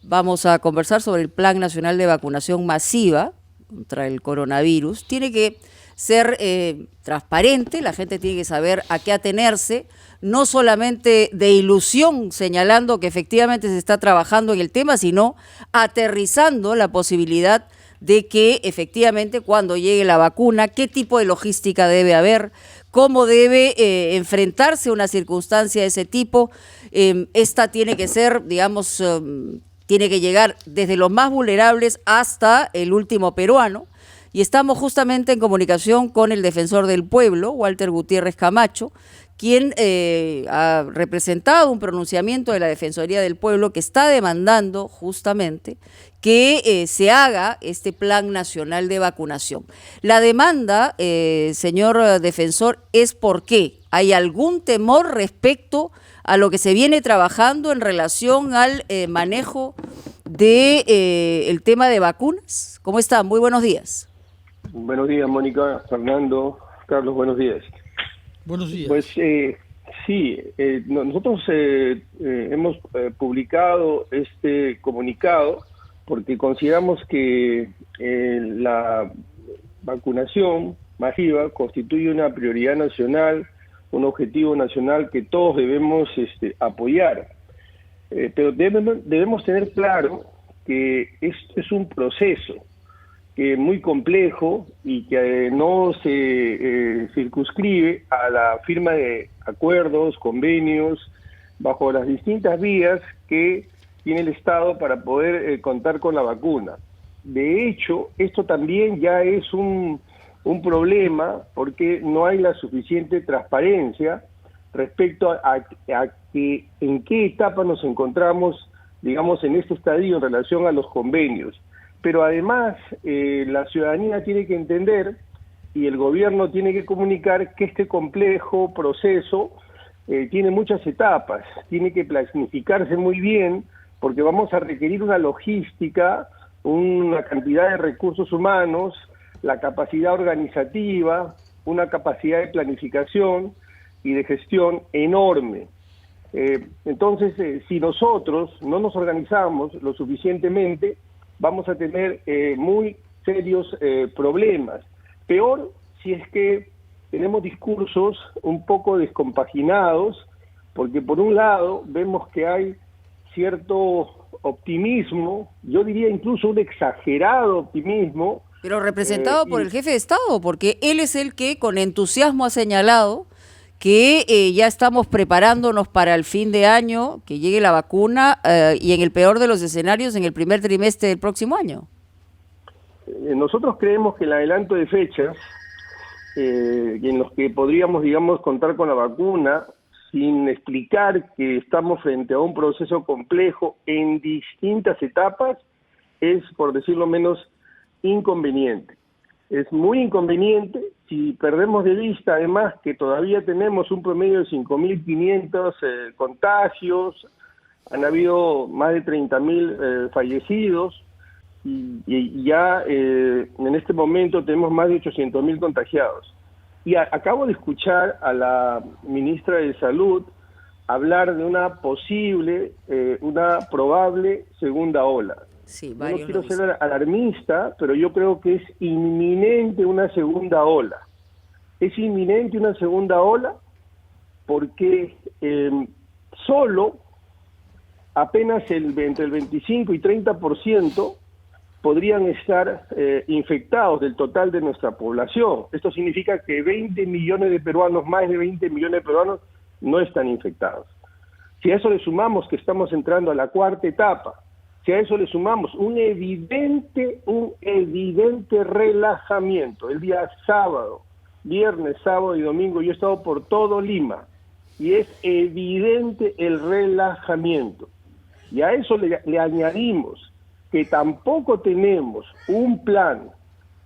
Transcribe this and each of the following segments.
Vamos a conversar sobre el Plan Nacional de Vacunación Masiva contra el coronavirus. Tiene que ser transparente, la gente tiene que saber a qué atenerse, no solamente de ilusión señalando que efectivamente se está trabajando en el tema, sino aterrizando la posibilidad de que efectivamente cuando llegue la vacuna, qué tipo de logística debe haber, cómo debe enfrentarse una circunstancia de ese tipo. Esta tiene que ser, digamos, tiene que llegar desde los más vulnerables hasta el último peruano. Y estamos justamente en comunicación con el defensor del pueblo, Walter Gutiérrez Camacho, quien ha representado un pronunciamiento de la Defensoría del Pueblo que está demandando justamente que se haga este Plan Nacional de Vacunación. La demanda, señor defensor, es porque hay algún temor respecto a lo que se viene trabajando en relación al manejo de el tema de vacunas. ¿Cómo están? Muy buenos días. Buenos días, Mónica, Fernando, Carlos, buenos días. Buenos días. Pues sí, nosotros hemos publicado este comunicado porque consideramos que la vacunación masiva constituye una prioridad nacional, un objetivo nacional que todos debemos apoyar. Pero debemos tener claro que esto es un proceso que muy complejo y que no se circunscribe a la firma de acuerdos, convenios, bajo las distintas vías que tiene el Estado para poder contar con la vacuna. De hecho, esto también ya es un problema porque no hay la suficiente transparencia respecto a que en qué etapa nos encontramos, digamos, en este estadio en relación a los convenios. Pero además la ciudadanía tiene que entender y el gobierno tiene que comunicar que este complejo proceso tiene muchas etapas, tiene que planificarse muy bien porque vamos a requerir una logística, una cantidad de recursos humanos, la capacidad organizativa, una capacidad de planificación y de gestión enorme. Entonces, si nosotros no nos organizamos lo suficientemente, vamos a tener muy serios problemas. Peor si es que tenemos discursos un poco descompaginados, porque por un lado vemos que hay cierto optimismo, yo diría incluso un exagerado optimismo. Pero representado por el jefe de Estado, porque él es el que con entusiasmo ha señalado que ya estamos preparándonos para el fin de año, que llegue la vacuna y en el peor de los escenarios en el primer trimestre del próximo año. Nosotros creemos que el adelanto de fechas en los que podríamos, digamos, contar con la vacuna sin explicar que estamos frente a un proceso complejo en distintas etapas es, por decirlo menos, inconveniente. Es muy inconveniente si perdemos de vista, además, que todavía tenemos un promedio de 5.500 contagios, han habido más de 30.000 fallecidos y ya en este momento tenemos más de 800.000 contagiados. Y acabo de escuchar a la ministra de Salud hablar de una posible, una probable segunda ola. Sí, yo no quiero ser alarmista, pero yo creo que es inminente una segunda ola. Es inminente una segunda ola porque solo apenas entre el 25 y 30% podrían estar infectados del total de nuestra población. Esto significa que 20 millones de peruanos, más de 20 millones de peruanos, no están infectados. Si a eso le sumamos que estamos entrando a la cuarta etapa, si a eso le sumamos un evidente relajamiento, el día sábado, viernes, sábado y domingo, yo he estado por todo Lima, y es evidente el relajamiento. Y a eso le añadimos que tampoco tenemos un plan,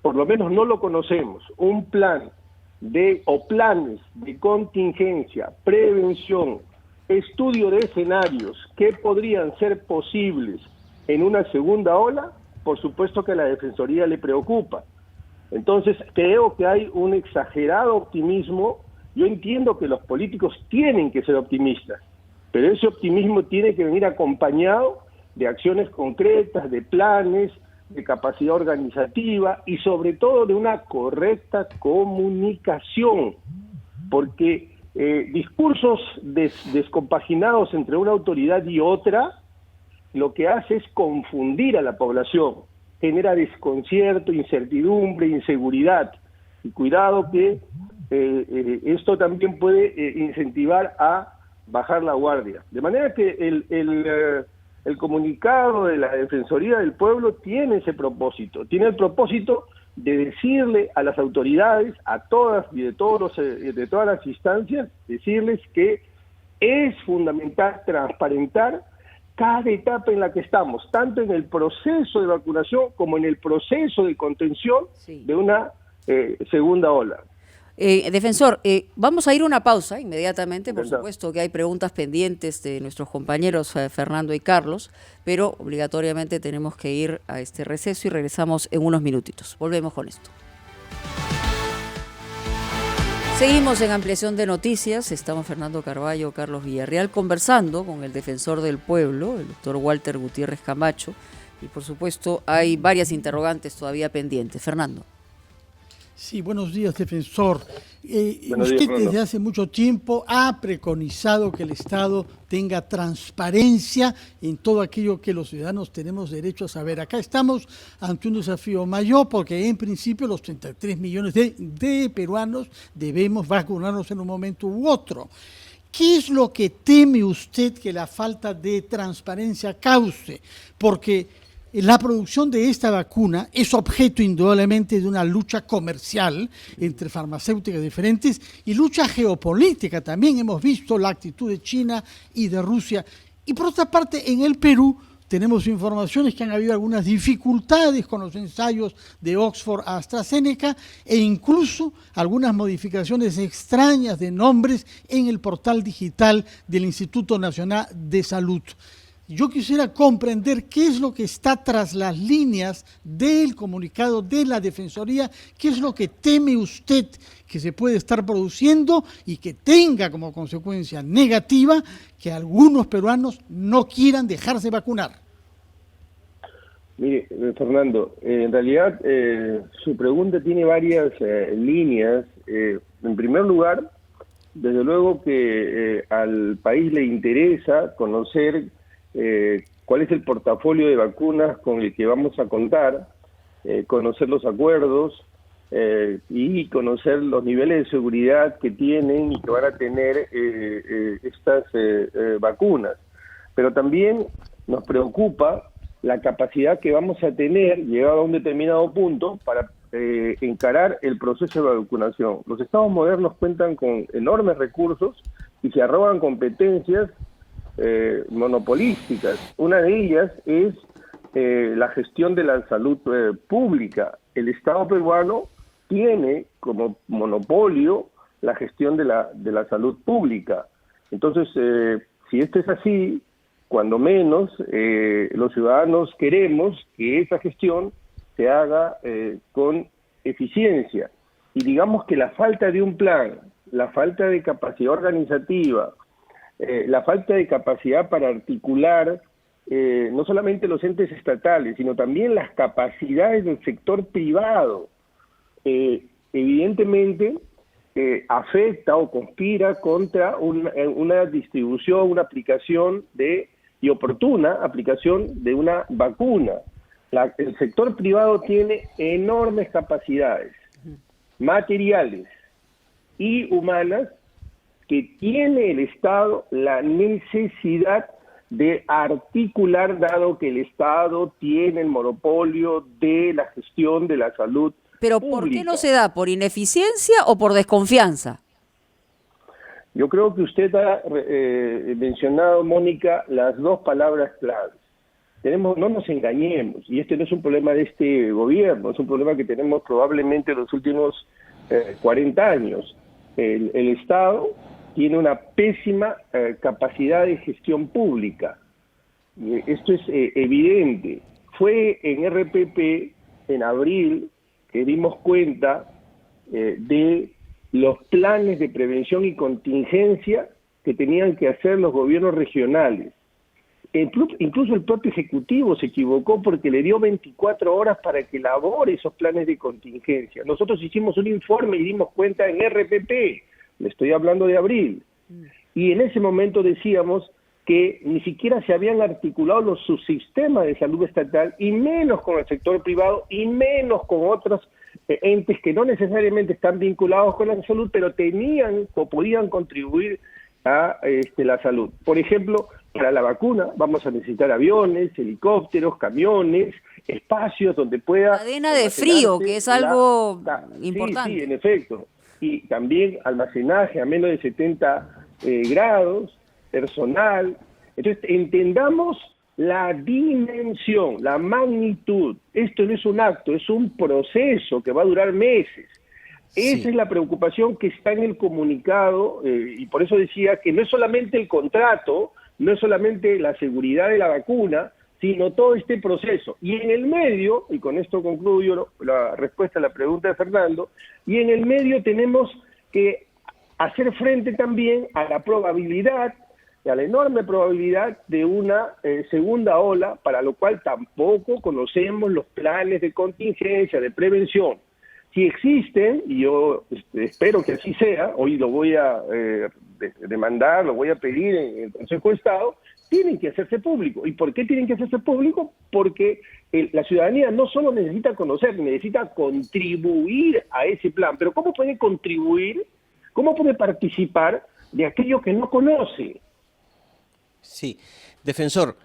por lo menos no lo conocemos, un plan o planes de contingencia, prevención, estudio de escenarios que podrían ser posibles en una segunda ola, por supuesto que a la Defensoría le preocupa. Entonces, creo que hay un exagerado optimismo. Yo entiendo que los políticos tienen que ser optimistas, pero ese optimismo tiene que venir acompañado de acciones concretas, de planes, de capacidad organizativa y sobre todo de una correcta comunicación, porque discursos descompaginados entre una autoridad y otra lo que hace es confundir a la población, genera desconcierto, incertidumbre, inseguridad, y cuidado que esto también puede incentivar a bajar la guardia. De manera que el comunicado de la Defensoría del Pueblo tiene ese propósito, tiene el propósito de decirle a las autoridades, a todas y de todas las instancias, decirles que es fundamental transparentar cada etapa en la que estamos, tanto en el proceso de vacunación como en el proceso de contención de una segunda ola. Defensor, vamos a ir a una pausa inmediatamente, por supuesto que hay preguntas pendientes de nuestros compañeros Fernando y Carlos, pero obligatoriamente tenemos que ir a este receso y regresamos en unos minutitos. Volvemos con esto. Seguimos en Ampliación de Noticias, estamos Fernando Carballo, Carlos Villarreal, conversando con el Defensor del Pueblo, el doctor Walter Gutiérrez Camacho, y por supuesto hay varias interrogantes todavía pendientes. Fernando. Sí, buenos días, defensor. Usted desde hace mucho tiempo ha preconizado que el Estado tenga transparencia en todo aquello que los ciudadanos tenemos derecho a saber. Acá estamos ante un desafío mayor porque en principio los 33 millones de peruanos debemos vacunarnos en un momento u otro. ¿Qué es lo que teme usted que la falta de transparencia cause? Porque la producción de esta vacuna es objeto indudablemente de una lucha comercial entre farmacéuticas diferentes y lucha geopolítica. También hemos visto la actitud de China y de Rusia. Y por otra parte, en el Perú tenemos informaciones que han habido algunas dificultades con los ensayos de Oxford a AstraZeneca e incluso algunas modificaciones extrañas de nombres en el portal digital del Instituto Nacional de Salud. Yo quisiera comprender qué es lo que está tras las líneas del comunicado de la Defensoría, qué es lo que teme usted que se puede estar produciendo y que tenga como consecuencia negativa que algunos peruanos no quieran dejarse vacunar. Mire, Fernando, en realidad su pregunta tiene varias líneas. En primer lugar, desde luego que al país le interesa conocer cuál es el portafolio de vacunas con el que vamos a contar, conocer los acuerdos y conocer los niveles de seguridad que tienen y que van a tener estas vacunas. Pero también nos preocupa la capacidad que vamos a tener, llegado a un determinado punto, para encarar el proceso de vacunación. Los estados modernos cuentan con enormes recursos y se arrogan competencias monopolísticas. Una de ellas es la gestión de la salud pública. El Estado peruano tiene como monopolio la gestión de la salud pública. Entonces, si esto es así, cuando menos los ciudadanos queremos que esa gestión se haga con eficiencia. Y digamos que la falta de un plan, la falta de capacidad organizativa, la falta de capacidad para articular no solamente los entes estatales, sino también las capacidades del sector privado, evidentemente afecta o conspira contra una distribución, una aplicación y oportuna aplicación de una vacuna. El sector privado tiene enormes capacidades materiales y humanas que tiene el Estado la necesidad de articular, dado que el Estado tiene el monopolio de la gestión de la salud Pero pública. ¿por qué no se da? ¿Por ineficiencia o por desconfianza? Yo creo que usted ha mencionado, Mónica, las dos palabras claves. No nos engañemos, y este no es un problema de este gobierno, es un problema que tenemos probablemente en los últimos 40 años. El Estado tiene una pésima capacidad de gestión pública. Esto es evidente. Fue en RPP, en abril, que dimos cuenta de los planes de prevención y contingencia que tenían que hacer los gobiernos regionales. Incluso el propio Ejecutivo se equivocó porque le dio 24 horas para que elabore esos planes de contingencia. Nosotros hicimos un informe y dimos cuenta en RPP, le estoy hablando de abril, y en ese momento decíamos que ni siquiera se habían articulado los subsistemas de salud estatal, y menos con el sector privado, y menos con otros entes que no necesariamente están vinculados con la salud, pero tenían o podían contribuir a la salud. Por ejemplo, para la vacuna vamos a necesitar aviones, helicópteros, camiones, espacios donde pueda... Cadena de frío, que es algo importante. Sí, en efecto. Y también almacenaje a menos de 70 grados, personal. Entonces, entendamos la dimensión, la magnitud. Esto no es un acto, es un proceso que va a durar meses. Esa es la preocupación que está en el comunicado, y por eso decía que no es solamente el contrato, no es solamente la seguridad de la vacuna, sino todo este proceso. Y en el medio, y con esto concluyo la respuesta a la pregunta de Fernando, y en el medio tenemos que hacer frente también a la probabilidad, a la enorme probabilidad de una segunda ola, para lo cual tampoco conocemos los planes de contingencia, de prevención. Si existen, y yo espero que así sea, hoy lo voy a demandar, lo voy a pedir en el Consejo de Estado, tienen que hacerse público. ¿Y por qué tienen que hacerse público? Porque la ciudadanía no solo necesita conocer, necesita contribuir a ese plan. Pero ¿cómo puede contribuir? ¿Cómo puede participar de aquello que no conoce? Sí, defensor,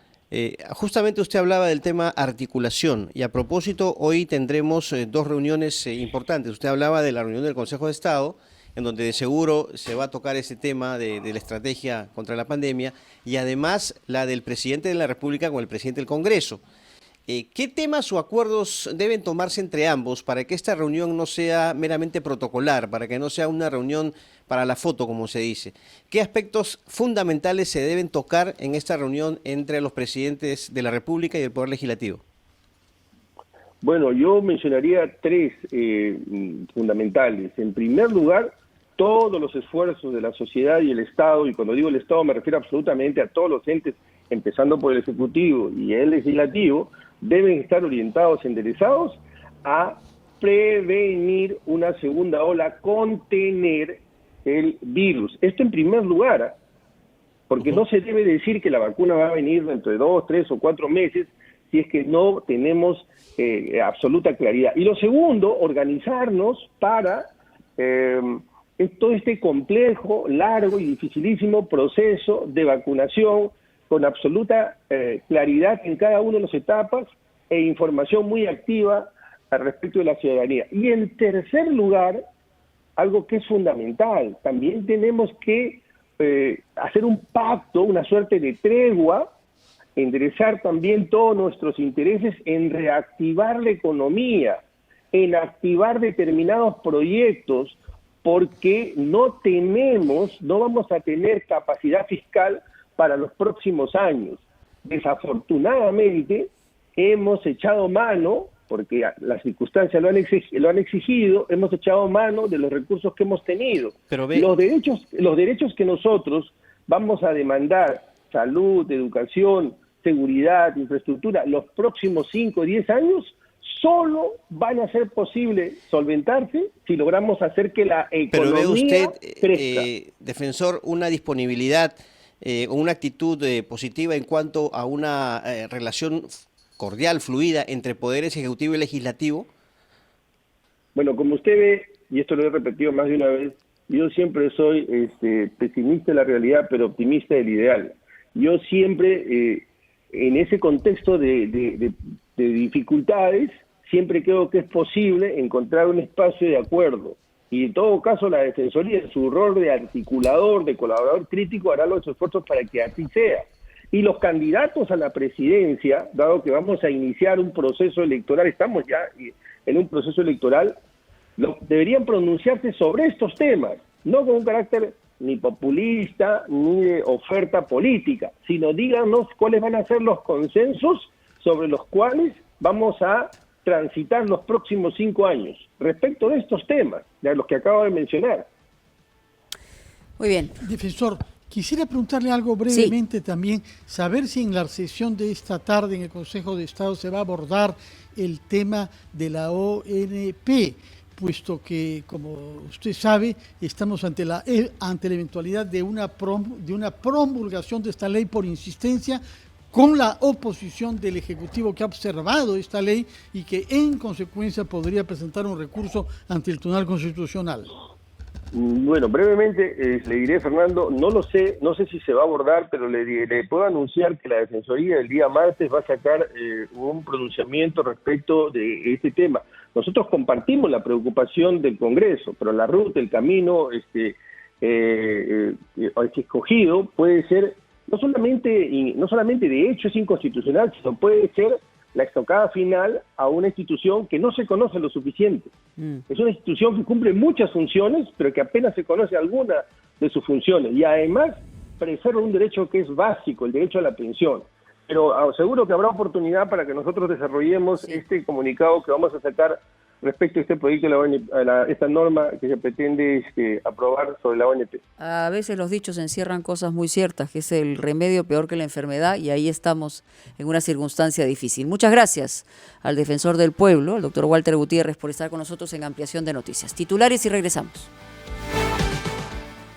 justamente usted hablaba del tema articulación, y a propósito hoy tendremos dos reuniones importantes. Usted hablaba de la reunión del Consejo de Estado, en donde de seguro se va a tocar ese tema de la estrategia contra la pandemia, y además la del presidente de la República con el presidente del Congreso. ¿Qué temas o acuerdos deben tomarse entre ambos para que esta reunión no sea meramente protocolar, para que no sea una reunión para la foto, como se dice? ¿Qué aspectos fundamentales se deben tocar en esta reunión entre los presidentes de la República y el Poder Legislativo? Bueno, yo mencionaría tres fundamentales. En primer lugar, todos los esfuerzos de la sociedad y el Estado, y cuando digo el Estado me refiero absolutamente a todos los entes, empezando por el Ejecutivo y el Legislativo, deben estar orientados, enderezados a prevenir una segunda ola, contener el virus. Esto en primer lugar, porque no se debe decir que la vacuna va a venir dentro de 2, 3 o 4 meses si es que no tenemos absoluta claridad. Y lo segundo, organizarnos para todo este complejo, largo y dificilísimo proceso de vacunación con absoluta claridad en cada una de las etapas e información muy activa al respecto de la ciudadanía. Y en tercer lugar, algo que es fundamental, también tenemos que hacer un pacto, una suerte de tregua, enderezar también todos nuestros intereses en reactivar la economía, en activar determinados proyectos, porque no vamos a tener capacidad fiscal para los próximos años. Desafortunadamente, hemos echado mano, porque las circunstancias lo han exigido, hemos echado mano de los recursos que hemos tenido. Pero los derechos que nosotros vamos a demandar, salud, educación, seguridad, infraestructura, los próximos 5 o 10 años, solo van a ser posible solventarse si logramos hacer que la economía Pero ve usted, crezca. defensor, una disponibilidad, una actitud positiva en cuanto a una relación cordial, fluida entre poderes ejecutivo y legislativo. Bueno, como usted ve, y esto lo he repetido más de una vez, yo siempre soy pesimista de la realidad, pero optimista del ideal. Yo siempre, en ese contexto de dificultades, siempre creo que es posible encontrar un espacio de acuerdo. Y en todo caso la Defensoría, en su rol de articulador, de colaborador crítico, hará los esfuerzos para que así sea. Y los candidatos a la presidencia, dado que vamos a iniciar un proceso electoral, estamos ya en un proceso electoral, deberían pronunciarse sobre estos temas, no con un carácter ni populista, ni de oferta política, sino díganos cuáles van a ser los consensos sobre los cuales vamos a transitar los próximos 5 años, respecto de estos temas, de los que acabo de mencionar. Muy bien. Defensor, Quisiera preguntarle algo brevemente también, saber si en la sesión de esta tarde en el Consejo de Estado se va a abordar el tema de la ONP, puesto que, como usted sabe, estamos ante la eventualidad de una promulgación de esta ley por insistencia, con la oposición del Ejecutivo que ha observado esta ley y que en consecuencia podría presentar un recurso ante el Tribunal Constitucional. Bueno, brevemente le diré, Fernando, no lo sé, no sé si se va a abordar, pero le puedo anunciar que la Defensoría el día martes va a sacar un pronunciamiento respecto de este tema. Nosotros compartimos la preocupación del Congreso, pero la ruta, el camino escogido puede ser no solamente de hecho es inconstitucional, sino puede ser la estocada final a una institución que no se conoce lo suficiente. Es una institución que cumple muchas funciones, pero que apenas se conoce alguna de sus funciones, y además preserva un derecho que es básico, el derecho a la pensión. Pero seguro que habrá oportunidad para que nosotros desarrollemos este comunicado que vamos a sacar respecto a este proyecto de la ONP, esta norma que se pretende aprobar sobre la ONP. A veces los dichos encierran cosas muy ciertas, que es el remedio peor que la enfermedad, y ahí estamos en una circunstancia difícil. Muchas gracias al defensor del pueblo, al doctor Walter Gutiérrez, por estar con nosotros en Ampliación de Noticias. Titulares y regresamos.